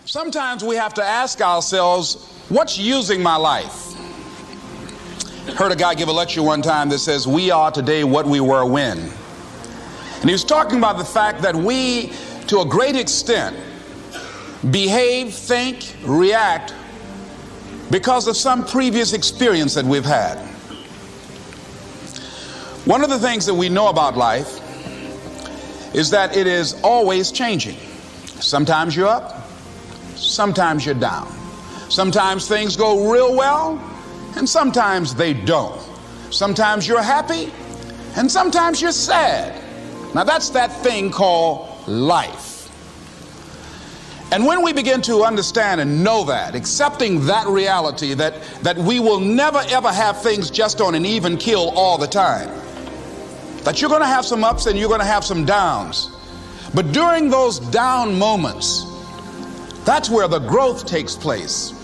Sometimes we have to ask ourselves, what's using my life? Heard a guy give a lecture one time that says, we are today what we were when. And he was talking about the fact that we, to a great extent, behave, think, react because of some previous experience that we've had. One of the things that we know about life is that it is always changing. Sometimes you're up, sometimes you're down. Sometimes things go real well, and sometimes they don't. Sometimes you're happy, and sometimes you're sad. Now that's that thing called life. And when we begin to understand and know that, accepting that reality that we will never ever have things just on an even keel all the time, that you're going to have some ups and you're going to have some downs, but during those down moments, that's where the growth takes place.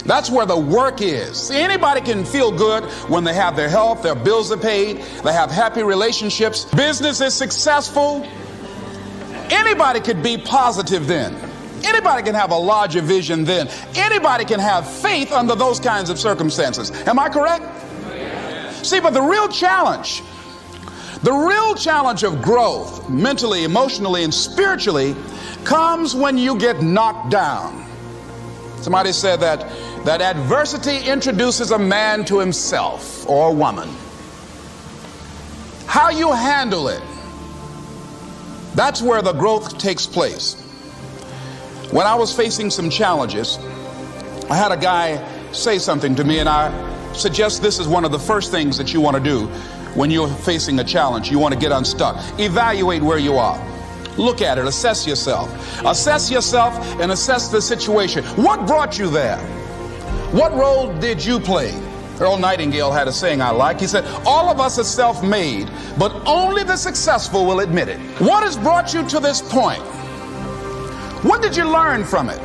That's where the work is. See, anybody can feel good when they have their health, their bills are paid, they have happy relationships, business is successful. Anybody could be positive then. Anybody can have a larger vision then. Anybody can have faith under those kinds of circumstances. Am I correct? See, but the real challenge of growth, mentally, emotionally, and spiritually, comes when you get knocked down. Somebody said that adversity introduces a man to himself or a woman. How you handle it, that's where the growth takes place. When I was facing some challenges, I had a guy say something to me, and I suggest this is one of the first things that you want to do when you're facing a challenge. You want to get unstuck. Evaluate where you are. Look at it, assess yourself. Assess yourself and assess the situation. What brought you there? What role did you play? Earl Nightingale had a saying I like. He said, all of us are self-made, but only the successful will admit it. What has brought you to this point? What did you learn from it?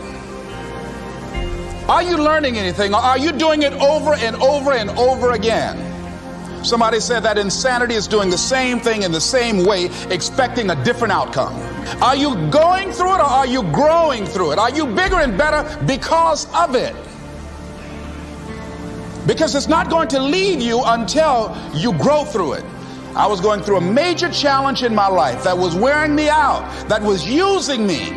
Are you learning anything, or are you doing it over and over and over again? Somebody said that insanity is doing the same thing in the same way, expecting a different outcome. Are you going through it, or are you growing through it? Are you bigger and better because of it? Because it's not going to leave you until you grow through it. I was going through a major challenge in my life that was wearing me out, that was using me.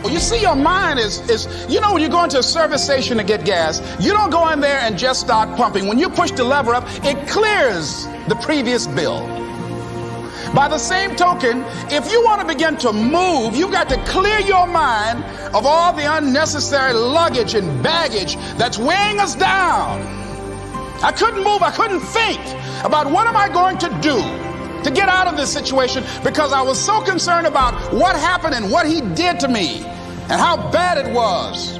Well, you see, your mind is, when you go into a service station to get gas, you don't go in there and just start pumping. When you push the lever up, it clears the previous bill. By the same token, if you want to begin to move, you've got to clear your mind of all the unnecessary luggage and baggage that's weighing us down. I couldn't move, I couldn't think about what am I going to do to get out of this situation, because I was so concerned about what happened and what he did to me and how bad it was.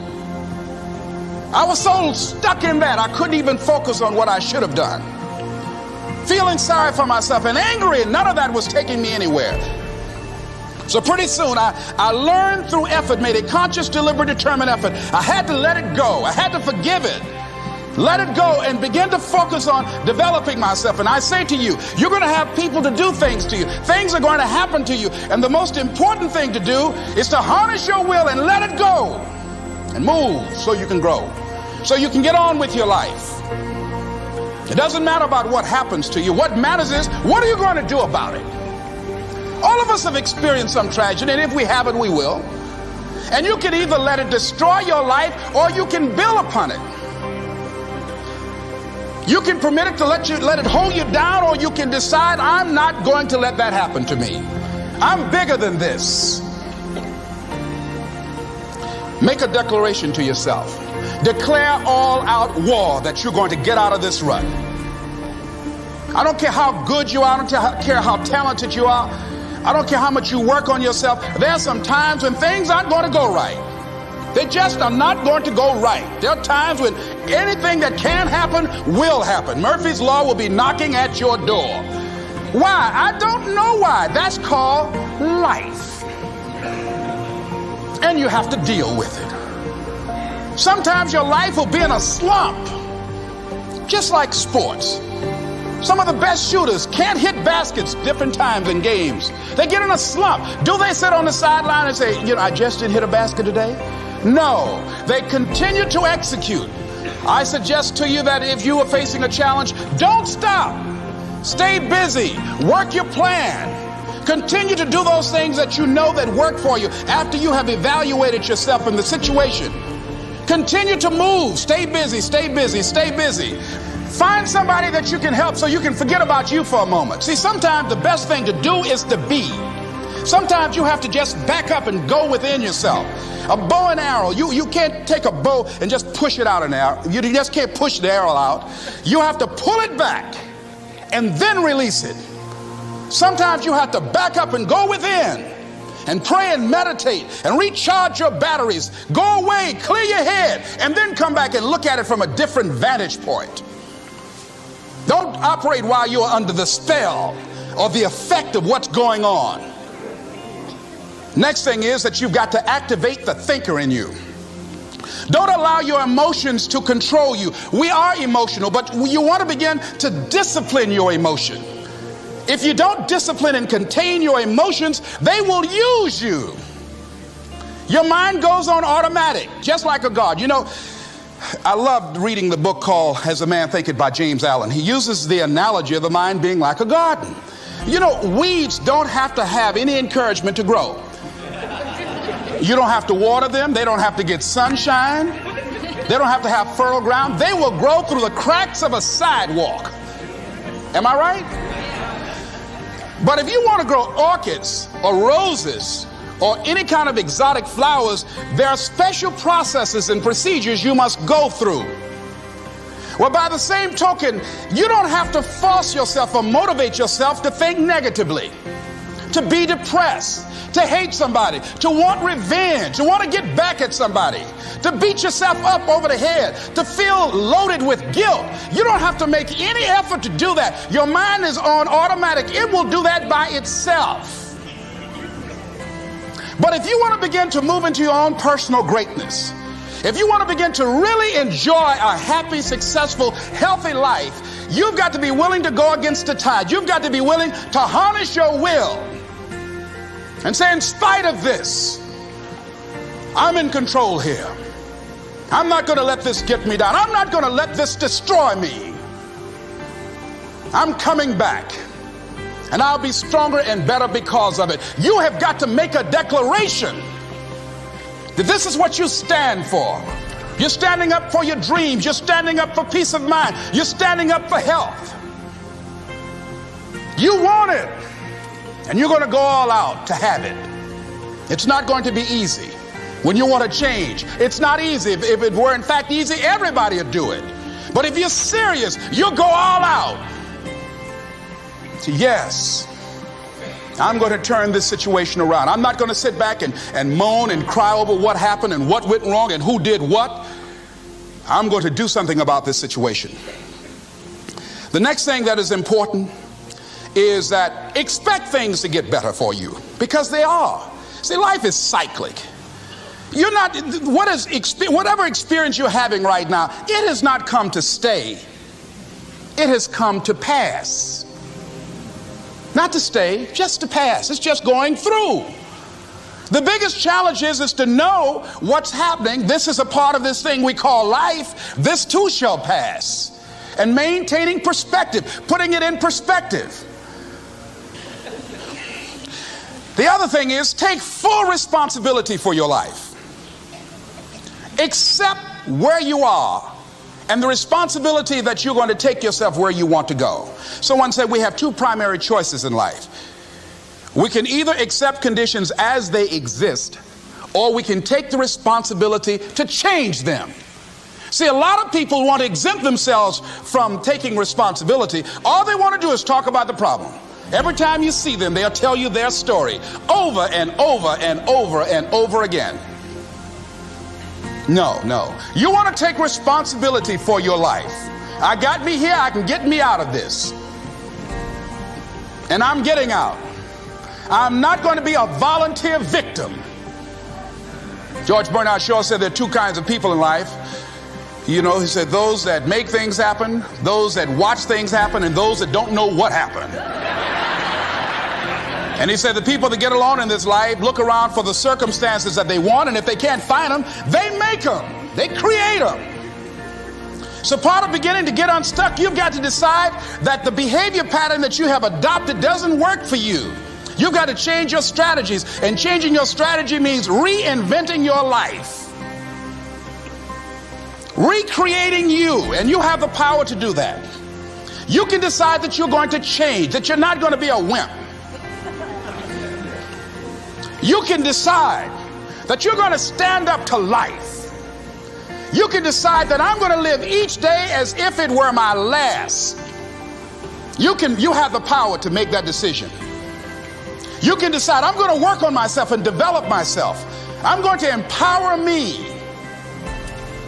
I was so stuck in that I couldn't even focus on what I should have done. Feeling sorry for myself and angry, and none of that was taking me anywhere. So pretty soon I learned through effort, made a conscious, deliberate, determined effort. I had to let it go. I had to forgive it. Let it go and begin to focus on developing myself. And I say to you, you're going to have people to do things to you. Things are going to happen to you. And the most important thing to do is to harness your will and let it go and move so you can grow, so you can get on with your life. It doesn't matter about what happens to you. What matters is, what are you going to do about it? All of us have experienced some tragedy, and if we haven't, we will. And you can either let it destroy your life, or you can build upon it. You can permit it to let it hold you down, or you can decide, I'm not going to let that happen to me. I'm bigger than this. Make a declaration to yourself. Declare all out war that you're going to get out of this rut. I don't care how good you are. I don't care how talented you are. I don't care how much you work on yourself. There are some times when things aren't going to go right. They just are not going to go right. There are times when anything that can happen will happen. Murphy's Law will be knocking at your door. Why? I don't know why. That's called life. And you have to deal with it. Sometimes your life will be in a slump, just like sports. Some of the best shooters can't hit baskets different times in games. They get in a slump. Do they sit on the sideline and say, I just didn't hit a basket today? No, they continue to execute. I suggest to you that if you are facing a challenge, don't stop. Stay busy. Work your plan. Continue to do those things that you know that work for you after you have evaluated yourself in the situation. Continue to move. Stay busy, stay busy, stay busy. Find somebody that you can help so you can forget about you for a moment. See, sometimes the best thing to do is to be. Sometimes you have to just back up and go within yourself. A bow and arrow, you can't take a bow and just push it out an arrow. You just can't push the arrow out. You have to pull it back and then release it. Sometimes you have to back up and go within and pray and meditate and recharge your batteries. Go away, clear your head, and then come back and look at it from a different vantage point. Don't operate while you're under the spell or the effect of what's going on. Next thing is that you've got to activate the thinker in you. Don't allow your emotions to control you. We are emotional, but you want to begin to discipline your emotion. If you don't discipline and contain your emotions, they will use you. Your mind goes on automatic, just like a guard. You know, I loved reading the book called As a Man Thinketh by James Allen. He uses the analogy of the mind being like a garden. You know, weeds don't have to have any encouragement to grow. You don't have to water them. They don't have to get sunshine. They don't have to have fertile ground. They will grow through the cracks of a sidewalk. Am I right? But if you want to grow orchids or roses or any kind of exotic flowers, there are special processes and procedures you must go through. Well, by the same token, you don't have to force yourself or motivate yourself to think negatively, to be depressed, to hate somebody, to want revenge, to want to get back at somebody, to beat yourself up over the head, to feel loaded with guilt. You don't have to make any effort to do that. Your mind is on automatic. It will do that by itself. But if you want to begin to move into your own personal greatness, if you want to begin to really enjoy a happy, successful, healthy life, you've got to be willing to go against the tide. You've got to be willing to harness your will and say, in spite of this, I'm in control here. I'm not going to let this get me down. I'm not going to let this destroy me. I'm coming back, and I'll be stronger and better because of it. You have got to make a declaration that this is what you stand for. You're standing up for your dreams. You're standing up for peace of mind. You're standing up for health. You want it, and you're going to go all out to have it. It's not going to be easy. When you want to change, it's not easy. If it were in fact easy, everybody would do it. But if you're serious, you'll go all out. So yes, I'm going to turn this situation around. I'm not going to sit back and moan and cry over what happened and what went wrong and who did what. I'm going to do something about this situation. The next thing that is important is that expect things to get better for you, because they are. See, life is cyclic. You're not, whatever experience you're having right now, it has not come to stay. It has come to pass. Not to stay, just to pass. It's just going through. The biggest challenge is to know what's happening. This is a part of this thing we call life. This too shall pass. And maintaining perspective, putting it in perspective. The other thing is take full responsibility for your life. Accept where you are and the responsibility that you're going to take yourself where you want to go. Someone said we have two primary choices in life. We can either accept conditions as they exist, or we can take the responsibility to change them. See, a lot of people want to exempt themselves from taking responsibility. All they want to do is talk about the problem. Every time you see them, they'll tell you their story over and over and over and over again. No. You want to take responsibility for your life. I got me here, I can get me out of this. And I'm getting out. I'm not going to be a volunteer victim. George Bernard Shaw said there are two kinds of people in life. You know, he said those that make things happen, those that watch things happen, and those that don't know what happened. And he said the people that get alone in this life look around for the circumstances that they want, and if they can't find them, they make them. They create them. So part of beginning to get unstuck, you've got to decide that the behavior pattern that you have adopted doesn't work for you. You've got to change your strategies, and changing your strategy means reinventing your life, recreating you, and you have the power to do that. You can decide that you're going to change, that you're not going to be a wimp. You can decide that you're going to stand up to life. You can decide that I'm going to live each day as if it were my last. You have the power to make that decision. You can decide I'm going to work on myself and develop myself. I'm going to empower me.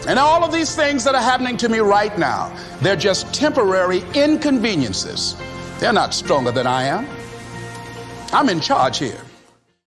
And all of these things that are happening to me right now, they're just temporary inconveniences. They're not stronger than I am. I'm in charge here.